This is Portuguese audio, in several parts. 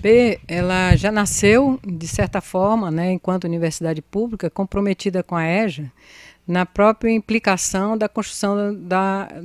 UNB, ela já nasceu, de certa forma, né, enquanto universidade pública, comprometida com a EJA, na própria implicação da construção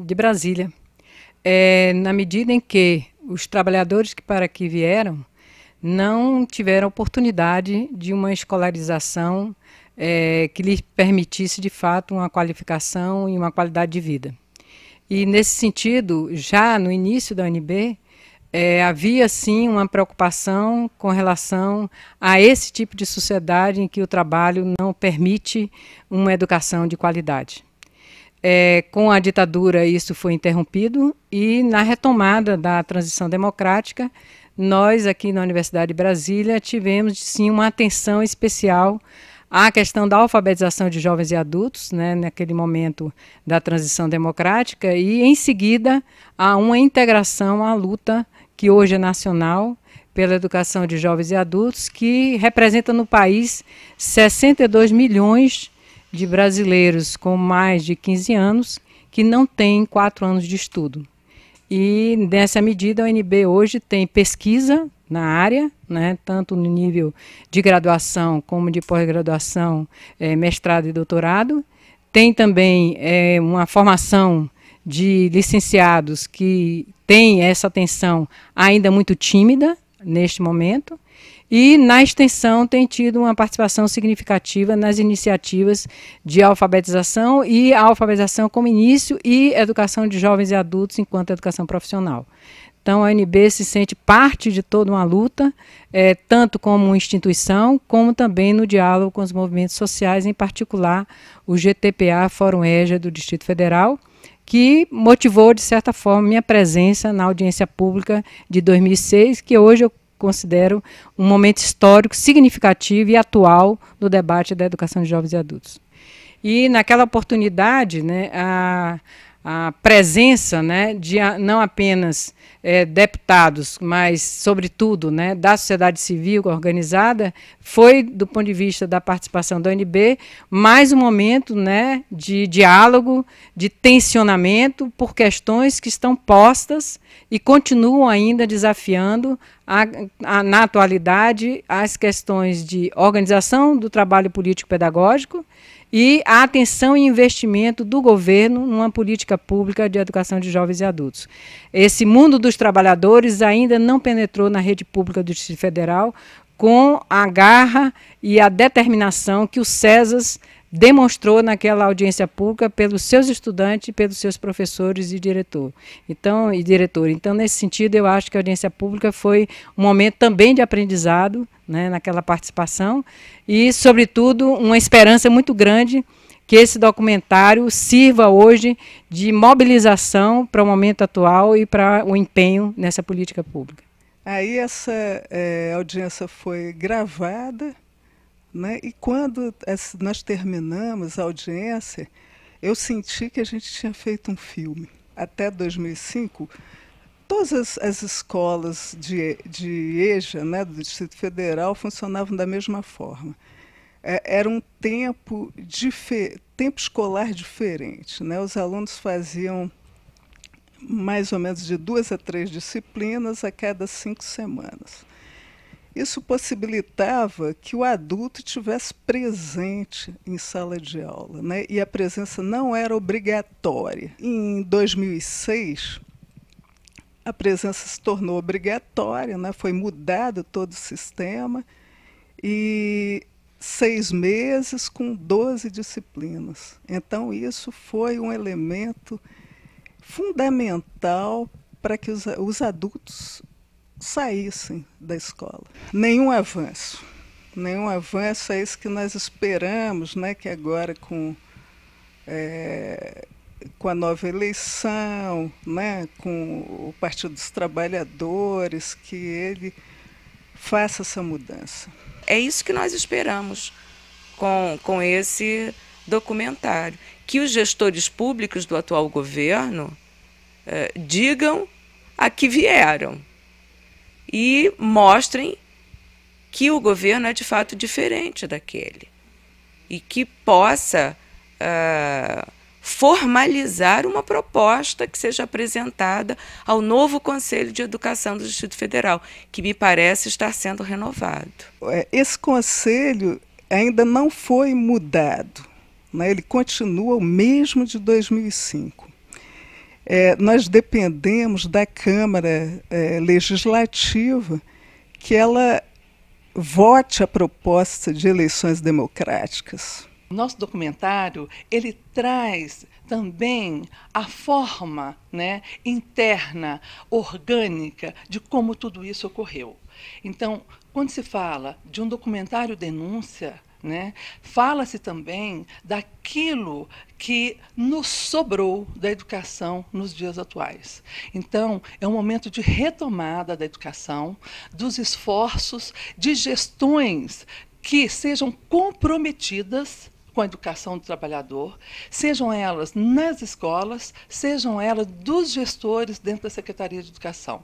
de Brasília. Na medida em que os trabalhadores que para aqui vieram não tiveram oportunidade de uma escolarização que lhes permitisse, de fato, uma qualificação e uma qualidade de vida. E, nesse sentido, já no início da UNB, havia, sim, uma preocupação com relação a esse tipo de sociedade em que o trabalho não permite uma educação de qualidade. Com a ditadura, isso foi interrompido e, na retomada da transição democrática, nós, aqui na Universidade de Brasília, tivemos, sim, uma atenção especial à questão da alfabetização de jovens e adultos, né, naquele momento da transição democrática, e, em seguida, a uma integração à luta que hoje é nacional, pela educação de jovens e adultos, que representa no país 62 milhões de brasileiros com mais de 15 anos que não têm 4 anos de estudo. E, nessa medida, a UNB hoje tem pesquisa na área, né, tanto no nível de graduação como de pós-graduação, mestrado e doutorado. Tem também uma formação de licenciados que tem essa atenção ainda muito tímida neste momento, e na extensão tem tido uma participação significativa nas iniciativas de alfabetização e a alfabetização como início e educação de jovens e adultos enquanto educação profissional. Então a UNB se sente parte de toda uma luta, tanto como uma instituição, como também no diálogo com os movimentos sociais, em particular o GTPA, Fórum EJA do Distrito Federal, que motivou, de certa forma, minha presença na audiência pública de 2006, que hoje eu considero um momento histórico significativo e atual no debate da educação de jovens e adultos. E, naquela oportunidade, né, a presença, né, de não apenas deputados, mas, sobretudo, né, da sociedade civil organizada, foi, do ponto de vista da participação da UNB, mais um momento, né, de diálogo, de tensionamento por questões que estão postas e continuam ainda desafiando, na atualidade, as questões de organização do trabalho político-pedagógico e a atenção e investimento do governo numa política pública de educação de jovens e adultos. Esse mundo dos trabalhadores ainda não penetrou na rede pública do Distrito Federal com a garra e a determinação que o CESAS demonstrou naquela audiência pública pelos seus estudantes, pelos seus professores e diretor. Então, nesse sentido, eu acho que a audiência pública foi um momento também de aprendizado, né, naquela participação, e, sobretudo, uma esperança muito grande que esse documentário sirva hoje de mobilização para o momento atual e para o empenho nessa política pública. Aí essa audiência foi gravada, né? E quando nós terminamos a audiência, eu senti que a gente tinha feito um filme. Até 2005, todas as escolas de EJA, né, do Distrito Federal, funcionavam da mesma forma. Era um tempo escolar diferente, né? Os alunos faziam mais ou menos de 2 a 3 disciplinas a cada 5 semanas. Isso possibilitava que o adulto estivesse presente em sala de aula, né? E a presença não era obrigatória. Em 2006, a presença se tornou obrigatória, né? Foi mudado todo o sistema, e 6 meses com 12 disciplinas. Então, isso foi um elemento fundamental para que os adultos saíssem da escola. Nenhum avanço é isso que nós esperamos, né, que agora com a nova eleição, né, com o Partido dos Trabalhadores, que ele faça essa mudança. É isso que nós esperamos com esse documentário, que os gestores públicos do atual governo digam a que vieram e mostrem que o governo é de fato diferente daquele e que possa formalizar uma proposta que seja apresentada ao novo Conselho de Educação do Distrito Federal, que me parece estar sendo renovado. Esse conselho ainda não foi mudado, né? Ele continua o mesmo de 2005. Nós dependemos da Câmara Legislativa que ela vote a proposta de eleições democráticas. Nosso documentário, ele traz também a forma, né, interna, orgânica, de como tudo isso ocorreu. Então, quando se fala de um documentário denúncia, né, fala-se também daquilo que nos sobrou da educação nos dias atuais. Então, é um momento de retomada da educação, dos esforços, de gestões que sejam comprometidas com a educação do trabalhador, sejam elas nas escolas, sejam elas dos gestores dentro da Secretaria de Educação.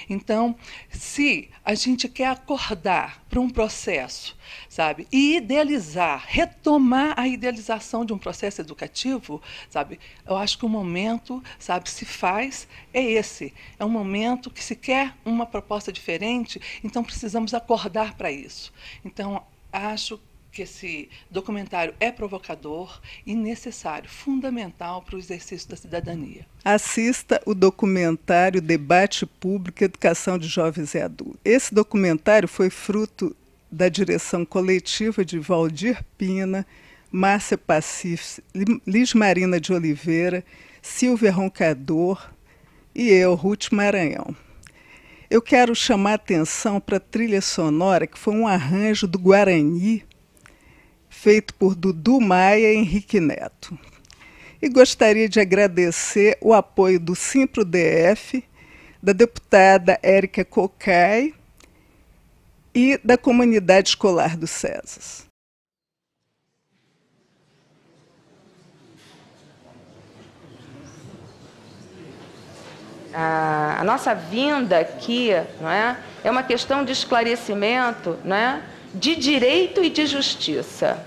Então, se a gente quer acordar para um processo, sabe, e idealizar, retomar a idealização de um processo educativo, sabe, eu acho que o momento, sabe, se faz é esse. É um momento que se quer uma proposta diferente, então precisamos acordar para isso. Então, acho que esse documentário é provocador e necessário, fundamental para o exercício da cidadania. Assista o documentário Debate Público, Educação de Jovens e Adultos. Esse documentário foi fruto da direção coletiva de Valdir Pina, Márcia Pacífico, Liz Marina de Oliveira, Silvia Roncador e eu, Ruth Maranhão. Eu quero chamar a atenção para a trilha sonora, que foi um arranjo do Guarani, feito por Dudu Maia e Henrique Neto. E gostaria de agradecer o apoio do Simpro-DF, da deputada Érica Cocai e da comunidade escolar do César. A nossa vinda aqui, não é uma questão de esclarecimento, não é, de direito e de justiça.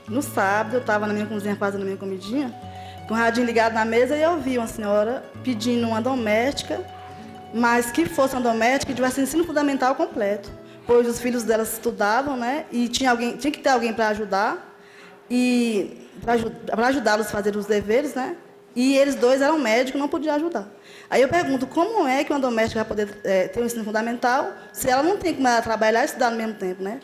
No sábado, eu estava na minha cozinha fazendo a minha comidinha, com o radinho ligado na mesa, e eu vi uma senhora pedindo uma doméstica, mas que fosse uma doméstica que tivesse ensino fundamental completo, pois os filhos delas estudavam, né? E tinha que ter alguém para ajudar, e para ajudá-los a fazer os deveres, né? E eles dois eram médicos, não podiam ajudar. Aí eu pergunto, como é que uma doméstica vai poder ter um ensino fundamental se ela não tem como ela trabalhar e estudar no mesmo tempo, né?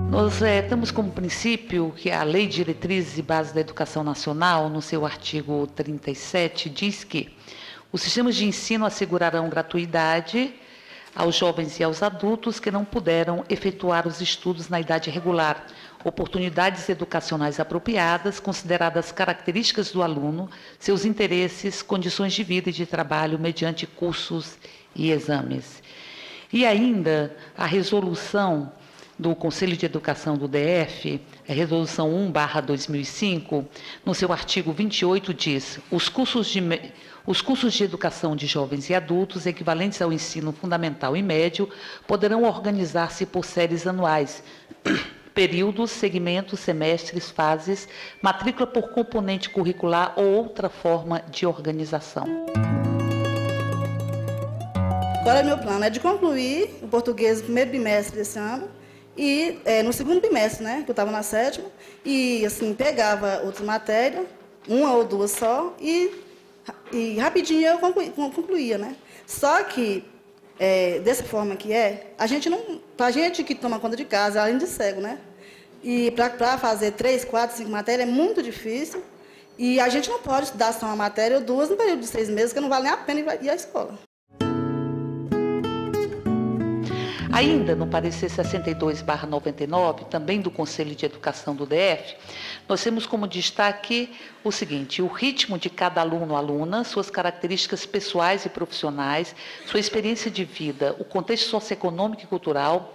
Nós temos como princípio que a Lei de Diretrizes e Bases da Educação Nacional, no seu artigo 37, diz que os sistemas de ensino assegurarão gratuidade aos jovens e aos adultos que não puderam efetuar os estudos na idade regular, oportunidades educacionais apropriadas, consideradas características do aluno, seus interesses, condições de vida e de trabalho mediante cursos e exames. E ainda a resolução do Conselho de Educação do DF, a Resolução 1/2005, no seu artigo 28, diz: os cursos de educação de jovens e adultos, equivalentes ao ensino fundamental e médio, poderão organizar-se por séries anuais, períodos, segmentos, semestres, fases, matrícula por componente curricular ou outra forma de organização. Agora, meu plano é de concluir o português no primeiro bimestre desse ano, e no segundo bimestre, né, que eu estava na sétima, e assim, pegava outra matéria, uma ou duas só, e rapidinho eu concluía, né? Só que dessa forma que a gente não... Para a gente que toma conta de casa, além de cego, né? E para fazer 3, 4, 5 matérias é muito difícil. E a gente não pode estudar só uma matéria ou duas no período de 6 meses, que não vale nem a pena ir à escola. Ainda no parecer 62/99, também do Conselho de Educação do DF, nós temos como destaque o seguinte: o ritmo de cada aluno ou aluna, suas características pessoais e profissionais, sua experiência de vida, o contexto socioeconômico e cultural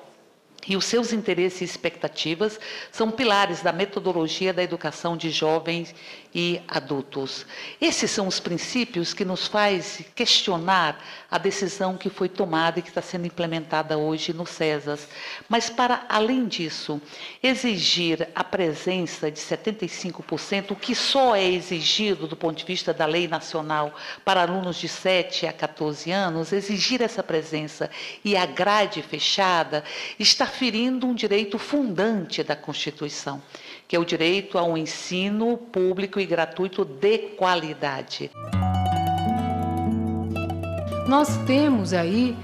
e os seus interesses e expectativas são pilares da metodologia da educação de jovens e adultos. Esses são os princípios que nos faz questionar a decisão que foi tomada e que está sendo implementada hoje no CESAS. Mas, para além disso, exigir a presença de 75%, o que só é exigido do ponto de vista da lei nacional para alunos de 7 a 14 anos, exigir essa presença e a grade fechada está ferindo um direito fundante da Constituição, que é o direito a um ensino público e gratuito de qualidade. Nós temos aí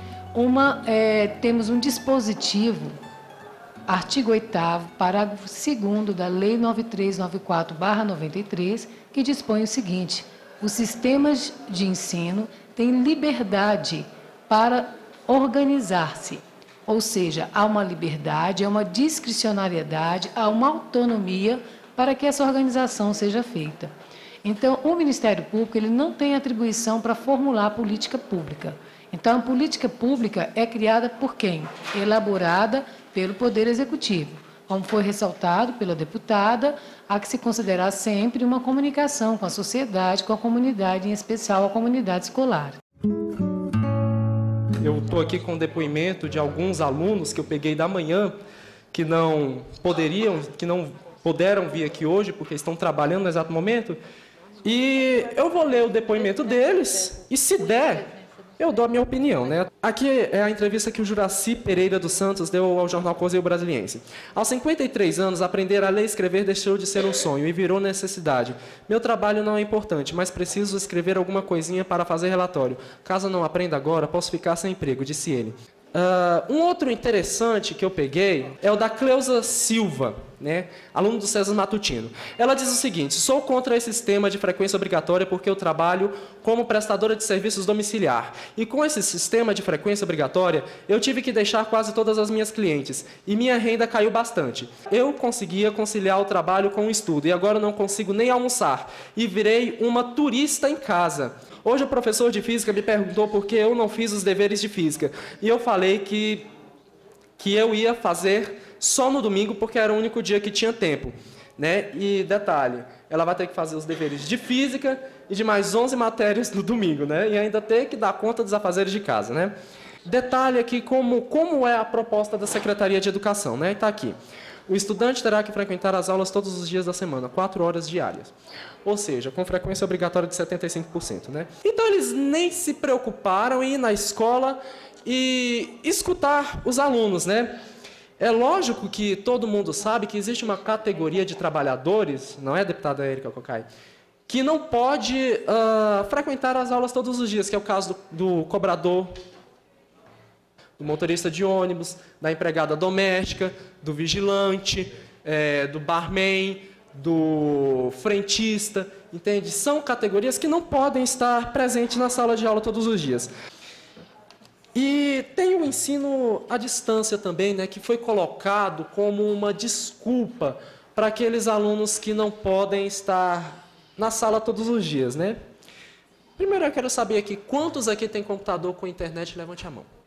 temos um dispositivo, artigo 8º, parágrafo 2º da Lei 9394/93, que dispõe o seguinte: os sistemas de ensino têm liberdade para organizar-se. Ou seja, há uma liberdade, há uma discricionariedade, há uma autonomia para que essa organização seja feita. Então, o Ministério Público ele não tem atribuição para formular política pública. Então, a política pública é criada por quem? Elaborada pelo Poder Executivo. Como foi ressaltado pela deputada, há que se considerar sempre uma comunicação com a sociedade, com a comunidade, em especial a comunidade escolar. Eu estou aqui com o depoimento de alguns alunos que eu peguei da manhã, que não puderam vir aqui hoje, porque estão trabalhando no exato momento. E eu vou ler o depoimento deles, e se der, eu dou a minha opinião, né? Aqui é a entrevista que o Juraci Pereira dos Santos deu ao jornal Correio Brasiliense. Aos 53 anos, aprender a ler e escrever deixou de ser um sonho e virou necessidade. Meu trabalho não é importante, mas preciso escrever alguma coisinha para fazer relatório. Caso não aprenda agora, posso ficar sem emprego, disse ele. Um outro interessante que eu peguei é o da Cleusa Silva, né, aluno do César Matutino. Ela diz o seguinte: sou contra esse sistema de frequência obrigatória porque eu trabalho como prestadora de serviços domiciliar. E com esse sistema de frequência obrigatória, eu tive que deixar quase todas as minhas clientes. E minha renda caiu bastante. Eu conseguia conciliar o trabalho com o estudo e agora não consigo nem almoçar. E virei uma turista em casa. Hoje o professor de física me perguntou por que eu não fiz os deveres de física. E eu falei que eu ia fazer só no domingo, porque era o único dia que tinha tempo, né? E detalhe, ela vai ter que fazer os deveres de física e de mais 11 matérias no domingo, né? E ainda ter que dar conta dos afazeres de casa, né? Detalhe aqui como é a proposta da Secretaria de Educação, né? Está aqui. O estudante terá que frequentar as aulas todos os dias da semana, 4 horas diárias. Ou seja, com frequência obrigatória de 75%, né? Então, eles nem se preocuparam em ir na escola e escutar os alunos, né? É lógico que todo mundo sabe que existe uma categoria de trabalhadores, não é, deputada Érica Cocai, que não pode frequentar as aulas todos os dias, que é o caso do cobrador, do motorista de ônibus, da empregada doméstica, do vigilante, do barman, do frentista, entende? São categorias que não podem estar presentes na sala de aula todos os dias. E tem o ensino à distância também, né, que foi colocado como uma desculpa para aqueles alunos que não podem estar na sala todos os dias, né? Primeiro eu quero saber aqui, quantos aqui tem computador com internet? Levante a mão.